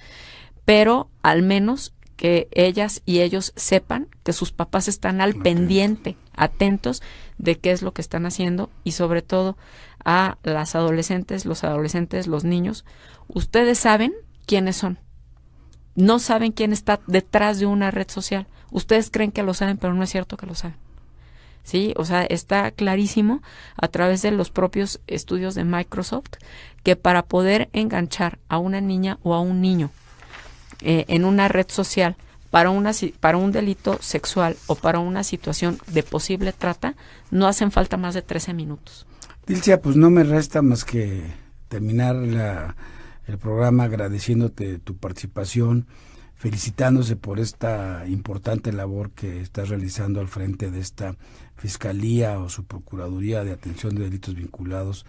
pero al menos que ellas y ellos sepan que sus papás están al pendiente, atentos de qué es lo que están haciendo, y sobre todo a las adolescentes, los niños. Ustedes saben quiénes son. No saben quién está detrás de una red social. Ustedes creen que lo saben, pero no es cierto que lo saben. Sí, o sea, está clarísimo a través de los propios estudios de Microsoft que para poder enganchar a una niña o a un niño en una red social para un delito sexual o para una situación de posible trata, no hacen falta más de 13 minutos. Dilcia, pues no me resta más que terminar el programa agradeciéndote tu participación, felicitándose por esta importante labor que estás realizando al frente de esta Fiscalía o su Procuraduría de Atención de Delitos Vinculados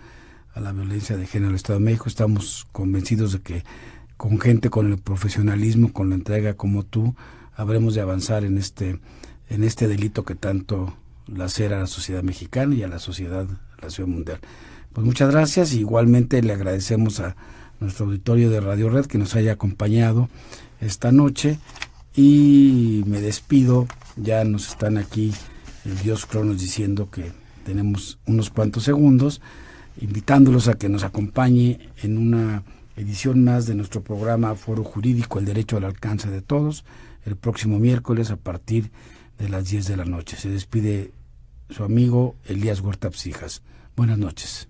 a la Violencia de Género del Estado de México. Estamos convencidos de que con gente con el profesionalismo, con la entrega como tú, habremos de avanzar en este delito que tanto lacera a la sociedad mexicana y a la ciudad mundial. Pues muchas gracias. Igualmente le agradecemos a nuestro auditorio de Radio Red que nos haya acompañado esta noche, y me despido. Ya nos están aquí el Dios Cronos diciendo que tenemos unos cuantos segundos, invitándolos a que nos acompañe en una edición más de nuestro programa Foro Jurídico, el derecho al alcance de todos, el próximo miércoles a partir de las 10 de la noche. Se despide su amigo Elías Huerta Psijas. Buenas noches.